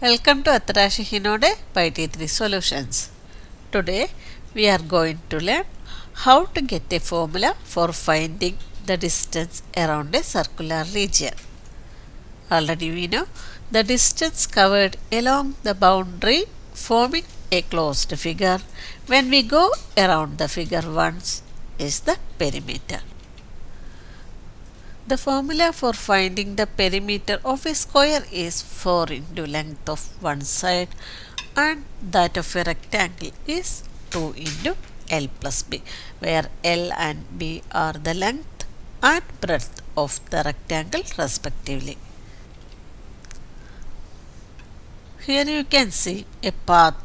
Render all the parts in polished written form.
Welcome to Atarashi Hinode by T3 Solutions. Today we are going to learn how to get a formula for finding the distance around a circular region. Already we know the distance covered along the boundary forming a closed figure when we go around the figure once is the perimeter. The formula for finding the perimeter of a square is 4 into length of one side and that of a rectangle is 2 into L plus B, where L and B are the length and breadth of the rectangle respectively. Here you can see a path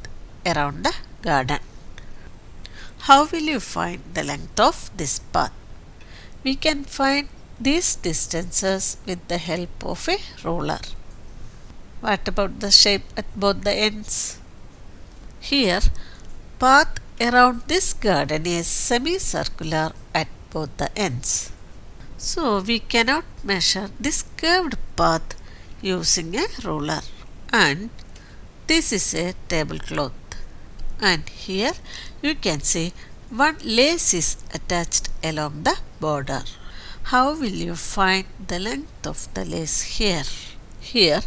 around the garden. How will you find the length of this path? We can find these distances with the help of a ruler. What about the shape at both the ends? Here, path around this garden is semicircular at both the ends. So we cannot measure this curved path using a ruler. And this is a tablecloth. And here you can see one lace is attached along the border. How will you find the length of the lace here? Here,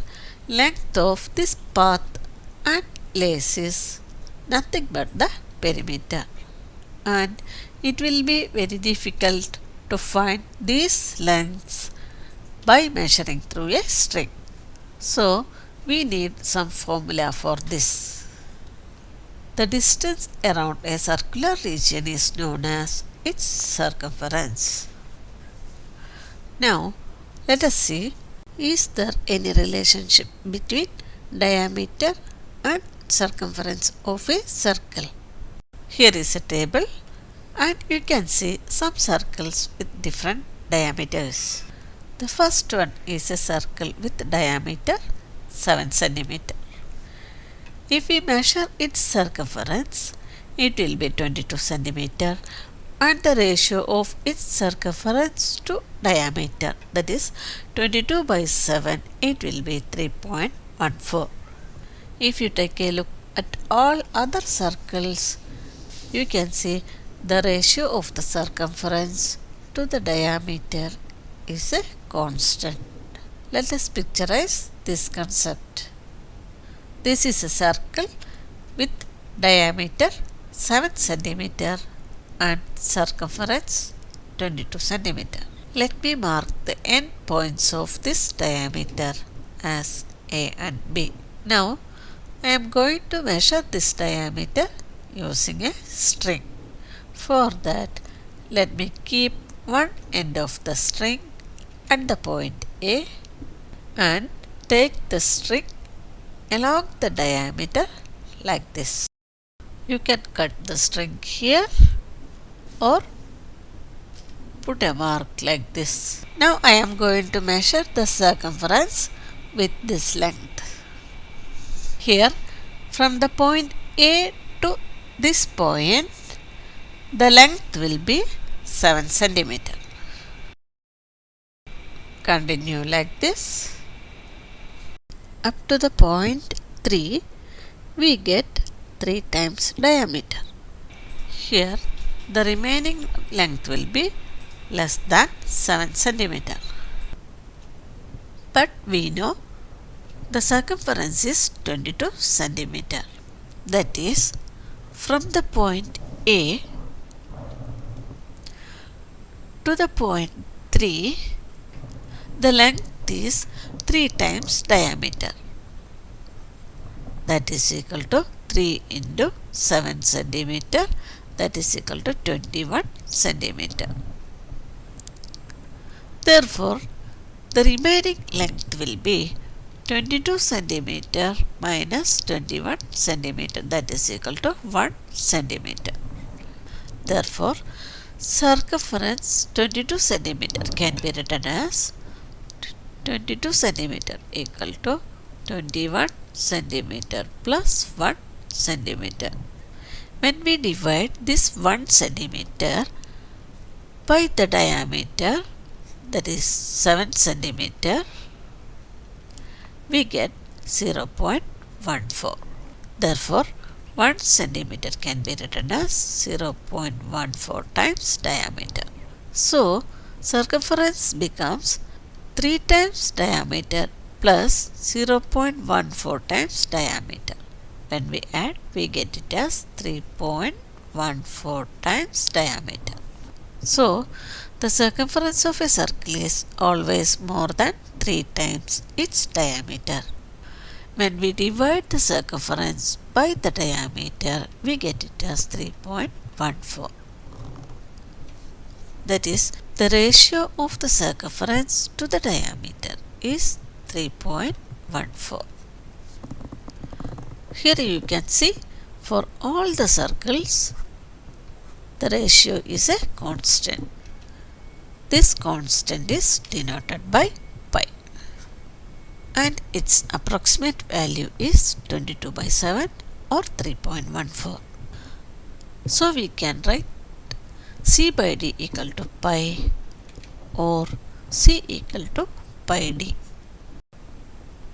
length of this path and lace is nothing but the perimeter. And it will be very difficult to find these lengths by measuring through a string. So, we need some formula for this. The distance around a circular region is known as its circumference. Now, let us see, is there any relationship between diameter and circumference of a circle? Here is a table and you can see some circles with different diameters. The first one is a circle with diameter 7 cm. If we measure its circumference, it will be 22 cm. And the ratio of its circumference to diameter, that is 22 by 7, it will be 3.14. If you take a look at all other circles, you can see the ratio of the circumference to the diameter is a constant. Let us picturize this concept. This is a circle with diameter 7 cm and circumference 22 cm. Let me mark the end points of this diameter as A and B. Now I am going to measure this diameter using a string. For that, let me keep one end of the string at the point A and take the string along the diameter like this. You can cut the string here or put a mark like this. Now I am going to measure the circumference with this length. Here, from the point A to this point, the length will be 7 cm. Continue like this. Up to the point 3, we get 3 times diameter. Here, the remaining length will be less than 7 cm. But we know the circumference is 22 cm. That is, from the point A to the point 3, the length is 3 times diameter. That is equal to 3 into 7 cm. That is equal to 21 cm. Therefore, the remaining length will be 22 cm minus 21 cm. That is equal to 1 cm. Therefore, circumference 22 cm can be written as 22 cm equal to 21 cm plus 1 cm. When we divide this 1 cm by the diameter, that is 7 cm, we get 0.1 0.14. Therefore, 1 centimeter can be written as 0.14 times diameter. So, circumference becomes 3 times diameter plus 0.14 times diameter. When we add, we get it as 3.14 times diameter. So, the circumference of a circle is always more than 3 times its diameter. When we divide the circumference by the diameter, we get it as 3.14. That is, the ratio of the circumference to the diameter is 3.14. Here you can see for all the circles, the ratio is a constant. This constant is denoted by pi and its approximate value is 22 by 7 or 3.14. So we can write C by D equal to pi or C equal to pi D.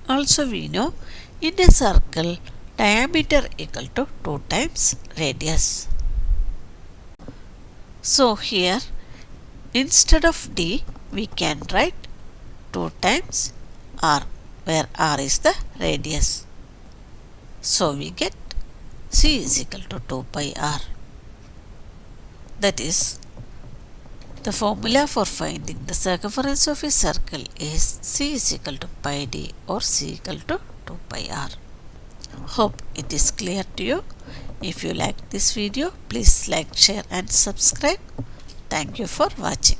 Also we know in a circle diameter equal to 2 times radius. So here instead of D we can write 2 times R, where R is the radius. So we get C is equal to 2 pi R. That is, the formula for finding the circumference of a circle is C is equal to pi D or C equal to 2 pi R. Hope it is clear to you. If you like this video, please like, share and subscribe. Thank you for watching.